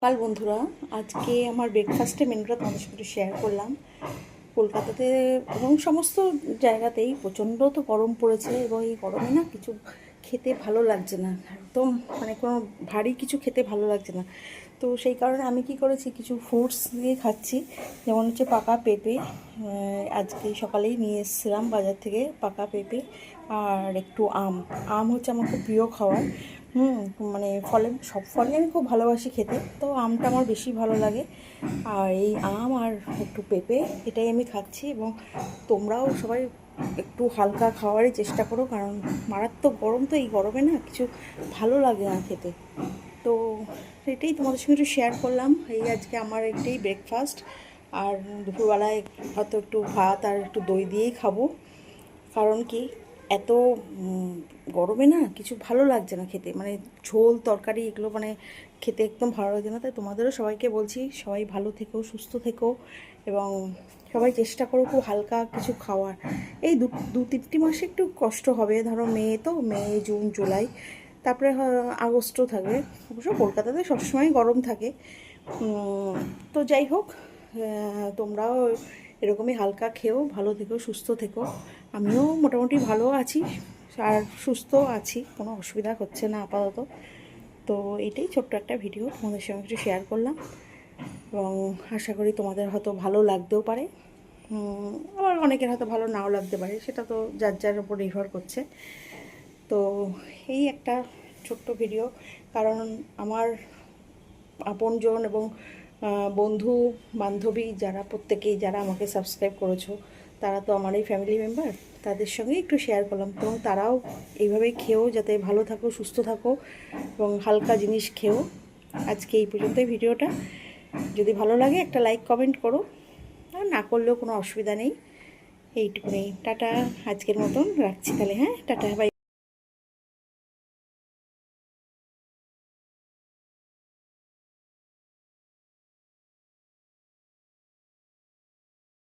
সকাল বন্ধুরা, আজকে আমার ব্রেকফাস্টের মেনুটা তোমাদের সাথে শেয়ার করলাম। কলকাতাতে এবং সমস্ত জায়গাতেই প্রচণ্ড তো গরম পড়েছে এবং এই গরমে না কিছু খেতে ভালো লাগছে না, একদম মানে কোনো ভারী কিছু খেতে ভালো লাগছে না। তো সেই কারণে আমি কি করেছি, কিছু ফ্রুটস দিয়ে খাচ্ছি। যেমন হচ্ছে পাকা পেঁপে, আজকে সকালেই নিয়ে এসেছিলাম বাজার থেকে পাকা পেঁপে, আর একটু আম। আম হচ্ছে আমার খুব প্রিয় খাবার। মানে সব ফলই আমি খুব ভালোবাসি খেতে, তো আমটা আমার বেশি ভালো লাগে। আর এই আম আর একটু পেঁপে, এটাই আমি খাচ্ছি। এবং তোমরাও সবাই একটু হালকা খাওয়ারই চেষ্টা করো, কারণ মারাত্মক গরম, তো এই গরমে না কিছু ভালো লাগে না খেতে। তো এটাই তোমাদের সঙ্গে একটু শেয়ার করলাম। এই আজকে আমার এটাই ব্রেকফাস্ট। আর দুপুরবেলায় হয়তো একটু ভাত আর একটু দই দিয়েই খাবো। কারণ কি, এত গরমে না কিছু ভালো লাগছে না খেতে, মানে ঝোল তরকারি এগুলো মানে খেতে একদম ভালো লাগছে না। তাই তোমাদেরও সবাইকে বলছি, সবাই ভালো থেকো, সুস্থ থেকো, এবং সবাই চেষ্টা করো খুব হালকা কিছু খাওয়ার। এই দু তিনটি মাসে একটু কষ্ট হবে, ধরো মে, জুন, জুলাই, তারপরে আগস্টও থাকবে। অবশ্য কলকাতাতে সবসময় গরম থাকে। তো যাই হোক, তোমরাও এরকমই হালকা খেও, ভালো থেকো, সুস্থ থেকো। আমিও মোটামুটি ভালো আছি আর সুস্থ আছি, কোনো অসুবিধা হচ্ছে না আপাতত। তো এটাই ছোট্ট একটা ভিডিও তোমাদের সঙ্গে একটু শেয়ার করলাম, এবং আশা করি তোমাদের হয়তো ভালো লাগতেও পারে। আবার অনেকের হয়তো ভালো নাও লাগতে পারে, সেটা তো যার যার উপর নির্ভর করছে। তো এই একটা ছোট্ট ভিডিও, কারণ আমার আপনজন এবং বন্ধু বান্ধবী যারা প্রত্যেকেই যারা আমাকে সাবস্ক্রাইব করেছো, তারা তো আমার এই ফ্যামিলি মেম্বার, তাদের সঙ্গে একটু শেয়ার করলাম। তো তারাও এইভাবেই খেও, যাতে ভালো থাকো, সুস্থ থাকো, এবং হালকা জিনিস খেও। আজকে এই পর্যন্তই ভিডিওটা। যদি ভালো লাগে একটা লাইক কমেন্ট করো, আর না করলেও কোনো অসুবিধা নেই। এইটুকুনি, টাটা। আজকের মতন রাখছি তাহলে, হ্যাঁ, টাটা, বাই।